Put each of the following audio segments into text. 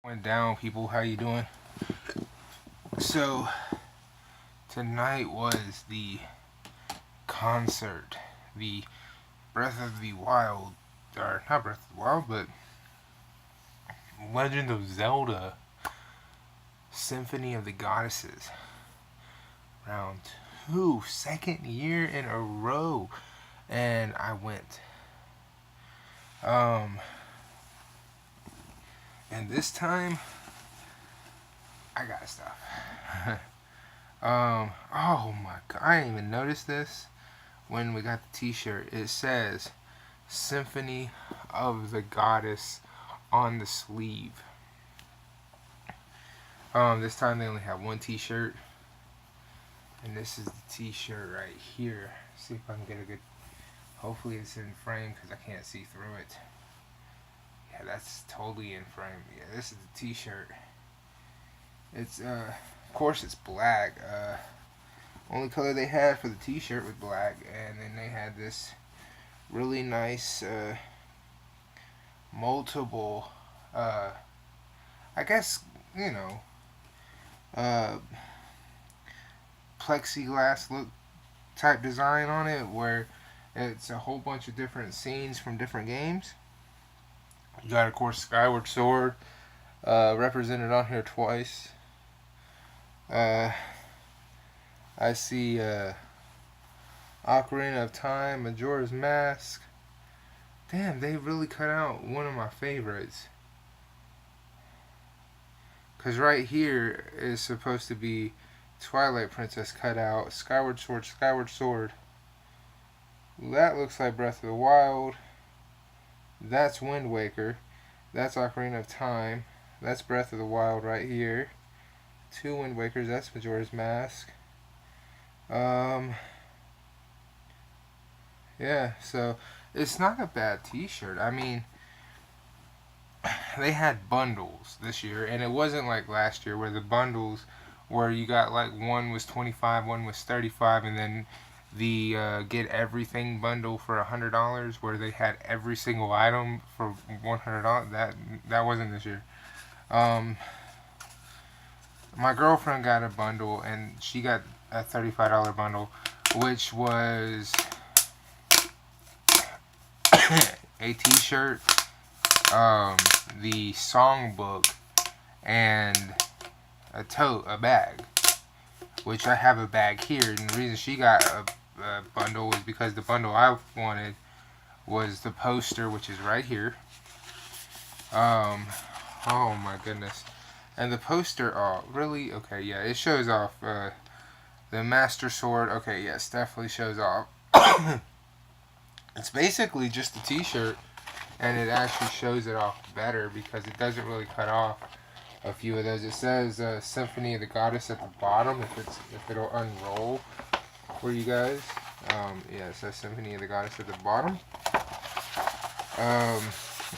Went down, people. How you doing? So tonight was the concert, the Breath of the Wild, or not Breath of the Wild, but Legend of Zelda: Symphony of the Goddesses. Round two, second year in a row, and I went. Um, and this time I got stuff. Oh my god, I didn't even notice this when we got the t-shirt. It says Symphony of the Goddess on the sleeve. This time they only have one t-shirt, and this is the t-shirt right here. See if I can get a good, hopefully it's in frame because I can't see through it. Yeah, that's totally in frame. Yeah, this is the t-shirt. It's of course it's black. Only color they had for the t-shirt was black, and then they had this really nice multiple I guess, you know, uh, plexiglass look type design on it, where it's a whole bunch of different scenes from different games. You got, of course, Skyward Sword represented on here twice. I see Ocarina of Time, Majora's Mask. Damn, they really cut out one of my favorites. Because right here is supposed to be Twilight Princess cut out. Skyward Sword, Skyward Sword. That looks like Breath of the Wild. That's Wind Waker. That's Ocarina of Time. That's Breath of the Wild right here. Two Wind Wakers. That's Majora's Mask. Yeah, so it's not a bad t-shirt. I mean, they had bundles this year, and it wasn't like last year where the bundles where you got like one was 25, one was 35, and then the get everything bundle for $100 where they had every single item for $100. That wasn't this year. My girlfriend got a bundle, and she got a $35 bundle, which was a t-shirt, the songbook, and a bag, which I have a bag here. And the reason she got a bundle was because the bundle I wanted was the poster, which is right here. Oh my goodness. And the poster, oh, really? Okay, yeah, it shows off the Master Sword. Okay, yes, definitely shows off. It's basically just a t-shirt, and it actually shows it off better because it doesn't really cut off a few of those. It says Symphony of the Goddess at the bottom, if it'll unroll for you guys. Yeah, it says Symphony of the Goddess at the bottom.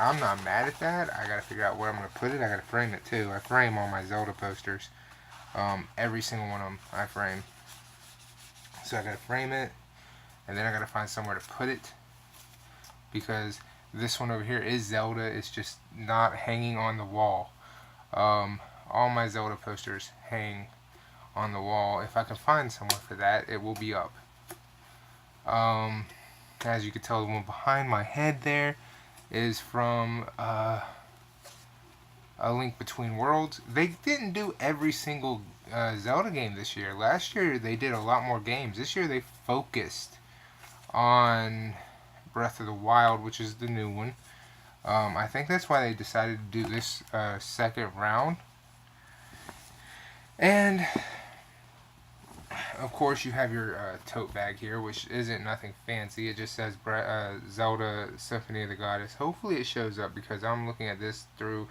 I'm not mad at that. I gotta figure out where I'm gonna put it. I gotta frame it too. I frame all my Zelda posters. Every single one of them I frame. So I gotta frame it, and then I gotta find somewhere to put it, because this one over here is Zelda. It's just not hanging on the wall. All my Zelda posters hang on the wall. If I can find somewhere for that, it will be up. As you can tell, the one behind my head there is from A Link Between Worlds. They didn't do every single Zelda game this year. Last year they did a lot more games. This year they focused on Breath of the Wild, which is the new one. I think that's why they decided to do this second round. And of course you have your tote bag here, which isn't nothing fancy. It just says Zelda Symphony of the Goddess. Hopefully it shows up, because I'm looking at this through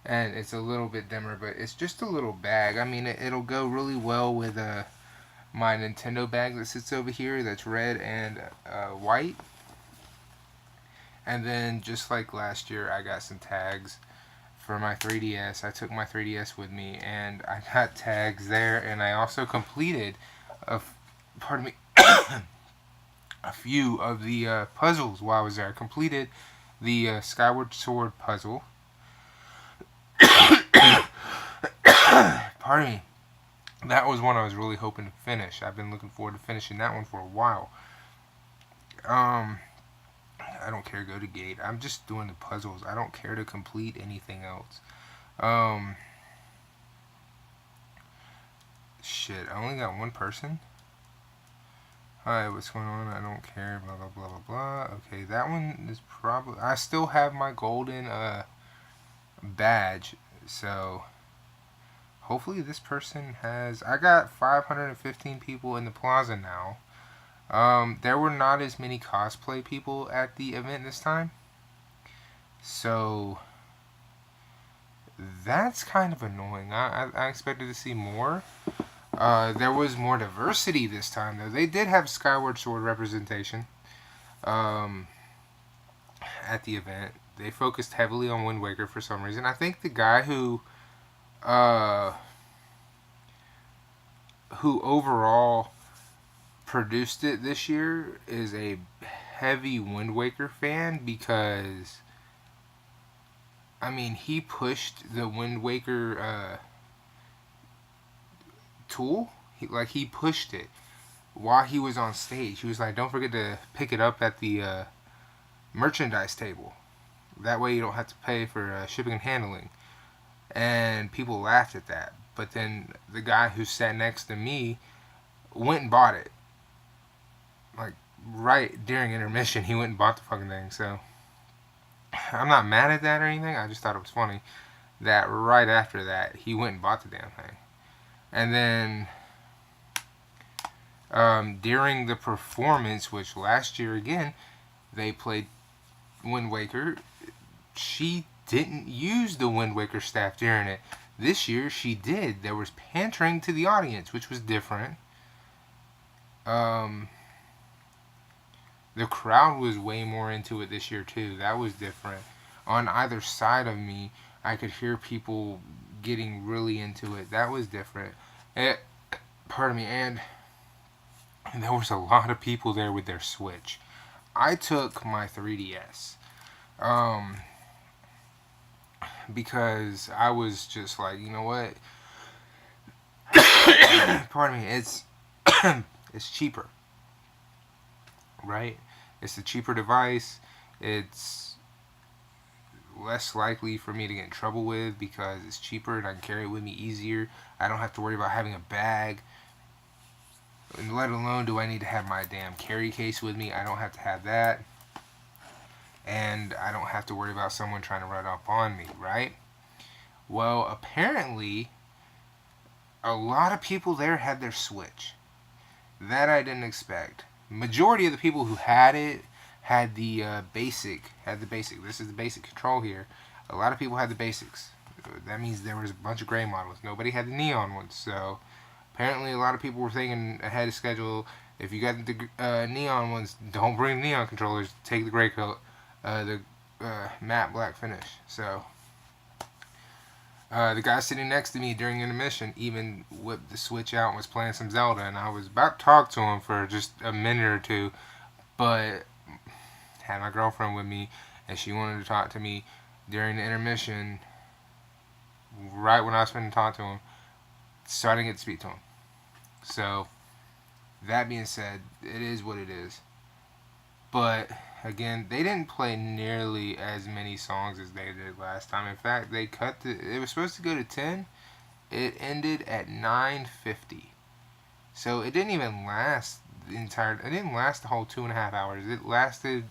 and it's a little bit dimmer, but it's just a little bag. I mean, it'll go really well with my Nintendo bag that sits over here that's red and white. And then, just like last year, I got some tags for my 3DS. I took my 3DS with me, and I got tags there. And I also completed a few of the puzzles while I was there. I completed the Skyward Sword puzzle. pardon me, that was one I was really hoping to finish. I've been looking forward to finishing that one for a while. I don't care to go to gate. I'm just doing the puzzles. I don't care to complete anything else. Shit, I only got one person. Hi, what's going on? I don't care. Blah blah blah blah blah. Okay, that one is probably. I still have my golden badge, so hopefully this person has. I got 515 people in the plaza now. There were not as many cosplay people at the event this time, so that's kind of annoying. I expected to see more. There was more diversity this time, though. They did have Skyward Sword representation at the event. They focused heavily on Wind Waker for some reason. I think the guy who overall produced it this year is a heavy Wind Waker fan, because I mean, he pushed the Wind Waker tool. He pushed it while he was on stage. He was like, don't forget to pick it up at the merchandise table. That way you don't have to pay for shipping and handling. And people laughed at that. But then the guy who sat next to me went and bought it. Like, right during intermission, he went and bought the fucking thing. So, I'm not mad at that or anything. I just thought it was funny that right after that, he went and bought the damn thing. And then, during the performance, which last year again, they played Wind Waker, she didn't use the Wind Waker staff during it. This year, she did. There was pandering to the audience, which was different. The crowd was way more into it this year, too. That was different. On either side of me, I could hear people getting really into it. That was different. Pardon me. And there was a lot of people there with their Switch. I took my 3DS. Because I was just like, you know what? Pardon me. It's cheaper. Right? It's a cheaper device. It's less likely for me to get in trouble with because it's cheaper and I can carry it with me easier. I don't have to worry about having a bag. And let alone do I need to have my damn carry case with me. I don't have to have that. And I don't have to worry about someone trying to run up on me, right? Well, apparently, a lot of people there had their Switch. That I didn't expect. Majority of the people who had it had the basic. This is the basic control here. A lot of people had the basics. That means there was a bunch of gray models. Nobody had the neon ones. So apparently a lot of people were thinking ahead of schedule. If you got the neon ones, don't bring neon controllers. Take the gray coat, the matte black finish. So the guy sitting next to me during intermission even whipped the Switch out and was playing some Zelda, and I was about to talk to him for just a minute or two, but had my girlfriend with me, and she wanted to talk to me during the intermission, right when I was finna talk to him, so I didn't get to speak to him. So, that being said, it is what it is. But again, they didn't play nearly as many songs as they did last time. In fact, they cut it was supposed to go to 10. It ended at 9:50. So it didn't even last it didn't last the whole 2.5 hours. It lasted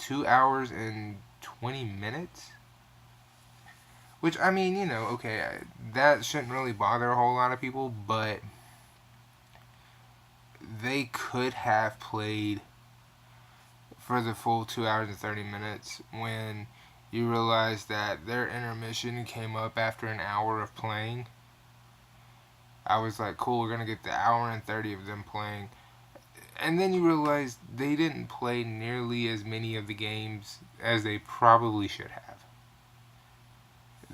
2 hours and 20 minutes. Which, I mean, you know, okay, that shouldn't really bother a whole lot of people, but they could have played for the full 2 hours and 30 minutes when you realize that their intermission came up after an hour of playing. I was like, cool, we're going to get the hour and 30 of them playing. And then you realize they didn't play nearly as many of the games as they probably should have.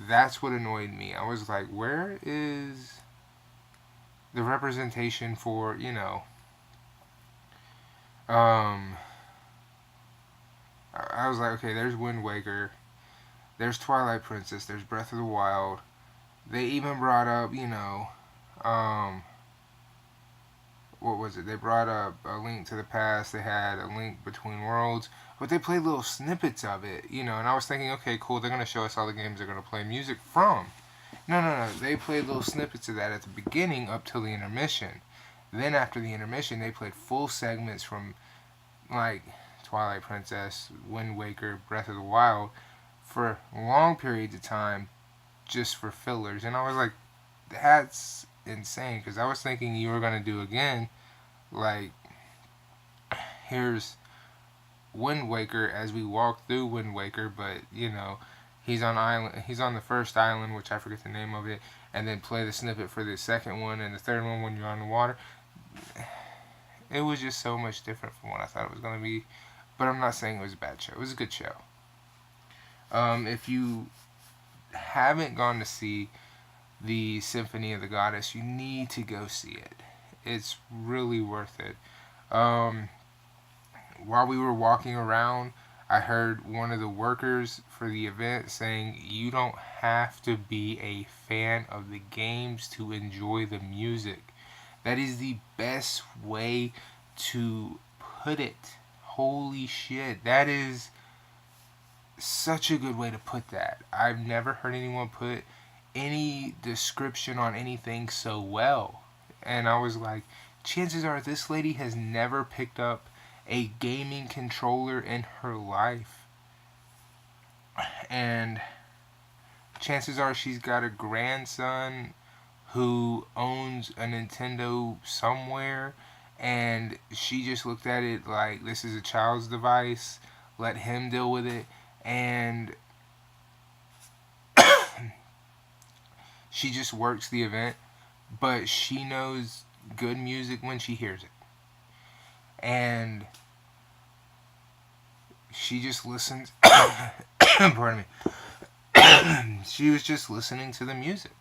That's what annoyed me. I was like, where is the representation for, you know, I was like, okay, there's Wind Waker, there's Twilight Princess, there's Breath of the Wild, They even brought up, um, what was it? They brought up A Link to the Past. They had A Link Between Worlds, but they played little snippets of it, And I was thinking, okay, cool. They're gonna show us all the games they're gonna play music from. No, no, no. They played little snippets of that at the beginning up till the intermission. Then after the intermission, they played full segments from like Twilight Princess, Wind Waker, Breath of the Wild for long periods of time just for fillers. And I was like, that's insane because I was thinking you were going to do again, like, here's Wind Waker as we walk through Wind Waker, but he's on the first island, which I forget the name of it, and then play the snippet for the second one and the third one when you're on the water. It was just so much different from what I thought it was going to be, but I'm not saying it was a bad show. It was a good show. If you haven't gone to see the Symphony of the Goddess, you need to go see it. It's really worth it. While we were walking around, I heard one of the workers for the event saying, you don't have to be a fan of the games to enjoy the music. That is the best way to put it. Holy shit. That is such a good way to put that. I've never heard anyone put any description on anything so well. And I was like, chances are this lady has never picked up a gaming controller in her life. And chances are she's got a grandson who owns a Nintendo somewhere, and she just looked at it like this is a child's device, let him deal with it, and she just works the event, but she knows good music when she hears it. And she just listens. Pardon me. She was just listening to the music.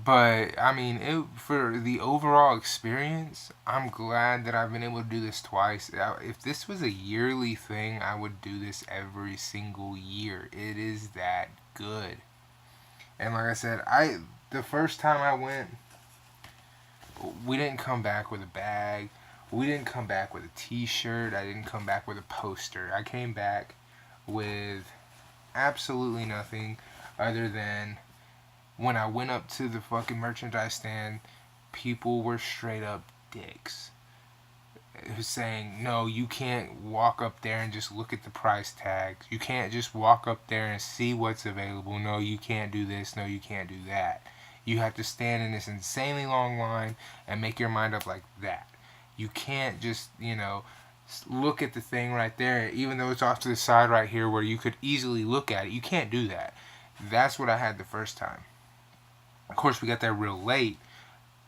But, I mean, for the overall experience, I'm glad that I've been able to do this twice. If this was a yearly thing, I would do this every single year. It is that good. And like I said, the first time I went, we didn't come back with a bag. We didn't come back with a t-shirt. I didn't come back with a poster. I came back with absolutely nothing other than when I went up to the fucking merchandise stand, people were straight up dicks. It was saying, no, you can't walk up there and just look at the price tags. You can't just walk up there and see what's available. No, you can't do this. No, you can't do that. You have to stand in this insanely long line and make your mind up like that. You can't just, look at the thing right there, even though it's off to the side right here where you could easily look at it. You can't do that. That's what I had the first time. Of course, we got there real late,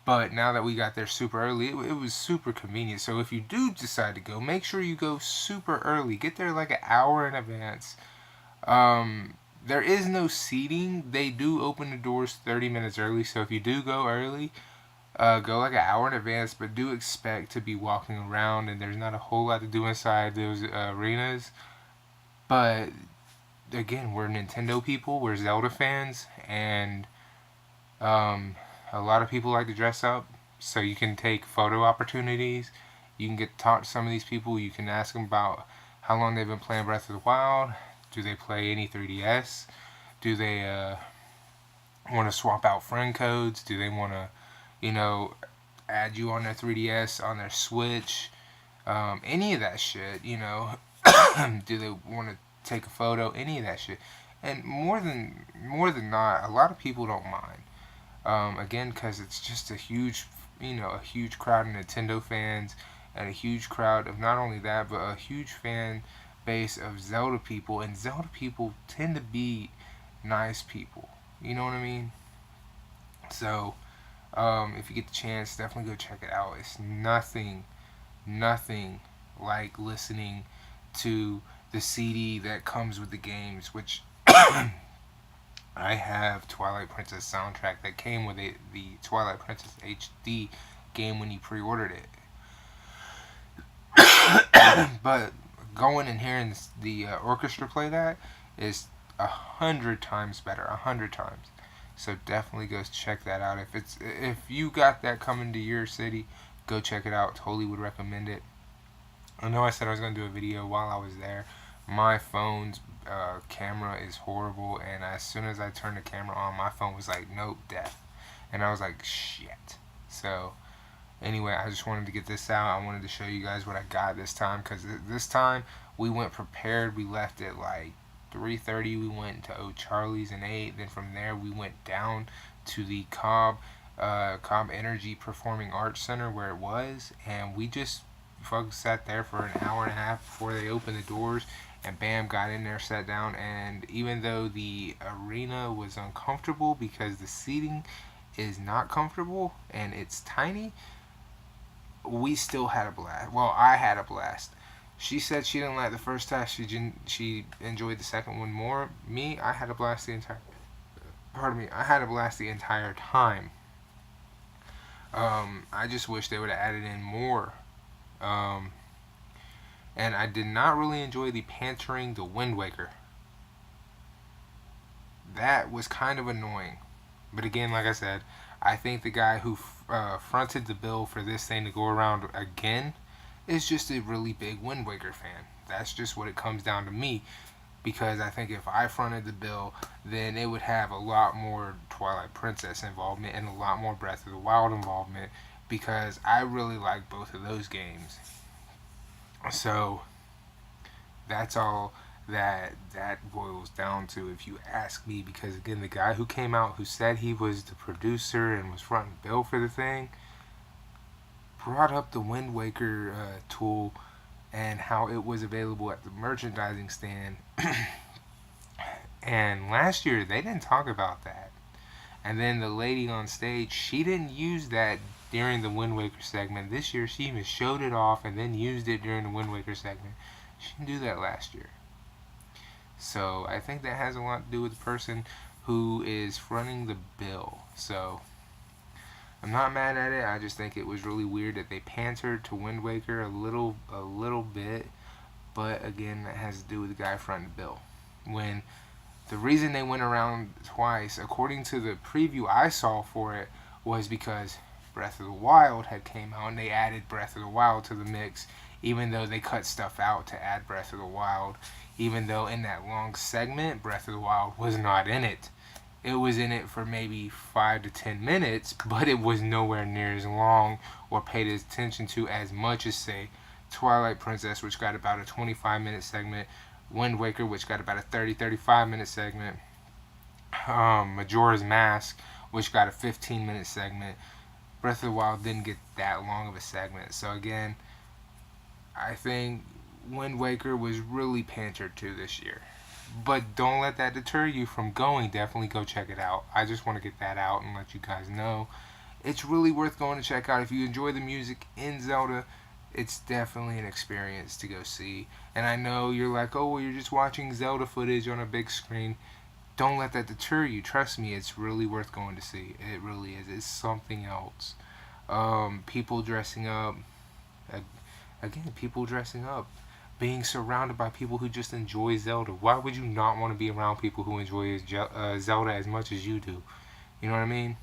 but now that we got there super early, it was super convenient. So if you do decide to go, make sure you go super early. Get there like an hour in advance. There is no seating. They do open the doors 30 minutes early, so if you do go early, go like an hour in advance, but do expect to be walking around, and there's not a whole lot to do inside those arenas. But again, we're Nintendo people, we're Zelda fans, and a lot of people like to dress up, so you can take photo opportunities. You can get to talk to some of these people. You can ask them about how long they've been playing Breath of the Wild. Do they play any 3DS? Do they want to swap out friend codes? Do they want to, add you on their 3DS, on their Switch? Any of that shit, Do they want to take a photo? Any of that shit. And more than not, a lot of people don't mind. Again, because it's just a huge crowd of Nintendo fans, and a huge crowd of not only that, but a huge fan base of Zelda people, and Zelda people tend to be nice people. You know what I mean? So, if you get the chance, definitely go check it out. It's nothing like listening to the CD that comes with the games, which I have Twilight Princess soundtrack that came with the Twilight Princess HD game when you pre-ordered it. But going and hearing the orchestra play that is 100 times better, 100 times. So definitely go check that out. If you got that coming to your city, go check it out. Totally would recommend it. I know I said I was gonna do a video while I was there. My phone's camera is horrible, and as soon as I turned the camera on, my phone was like, nope, death. And I was like, shit. So anyway, I just wanted to get this out. I wanted to show you guys what I got this time, because this time we went prepared. We left at like 3:30. We went to O'Charlie's and ate. Then from there we went down to the Cobb Energy Performing Arts Center where it was, and we just folks sat there for an hour and a half before they opened the doors, and bam, got in there, sat down. And even though the arena was uncomfortable because the seating is not comfortable and it's tiny, we still had a blast. Well, I had a blast. She said she didn't like the first time. She enjoyed the second one more. Me, I had a blast the entire. Pardon me. I had a blast the entire time. I just wish they would have added in more. And I did not really enjoy the pantering the Wind Waker. That was kind of annoying. But again, like I said, I think the guy who fronted the bill for this thing to go around again is just a really big Wind Waker fan. That's just what it comes down to me. Because I think if I fronted the bill, then it would have a lot more Twilight Princess involvement and a lot more Breath of the Wild involvement, because I really like both of those games. So that's all that boils down to, if you ask me. Because again, the guy who came out, who said he was the producer and was fronting the bill for the thing, brought up the Wind Waker tool and how it was available at the merchandising stand. And last year they didn't talk about that. And then the lady on stage, she didn't use that during the Wind Waker segment. This year she even showed it off and then used it during the Wind Waker segment. She didn't do that last year. So I think that has a lot to do with the person who is fronting the bill. So I'm not mad at it. I just think it was really weird that they pandered to Wind Waker a little bit. But again, that has to do with the guy fronting the bill. When the reason they went around twice, according to the preview I saw for it, was because Breath of the Wild had came out and they added Breath of the Wild to the mix, even though they cut stuff out to add Breath of the Wild. Even though in that long segment, Breath of the Wild was not in it. It was in it for maybe 5 to 10 minutes, but it was nowhere near as long or paid attention to as much as, say, Twilight Princess, which got about a 25-minute segment, Wind Waker, which got about a 35-minute segment, Majora's Mask, which got a 15-minute segment. Breath of the Wild didn't get that long of a segment. So again, I think Wind Waker was really pandered to this year. But don't let that deter you from going. Definitely go check it out. I just want to get that out and let you guys know. It's really worth going to check out. If you enjoy the music in Zelda, it's definitely an experience to go see. And I know you're like, oh, well, you're just watching Zelda footage on a big screen. Don't let that deter you. Trust me, it's really worth going to see. It really is. It's something else. People dressing up. Again, people dressing up. Being surrounded by people who just enjoy Zelda. Why would you not want to be around people who enjoy Zelda as much as you do? You know what I mean?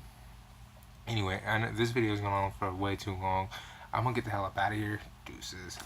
Anyway, I know this video is going on for way too long. I'm going to get the hell up out of here. Deuces.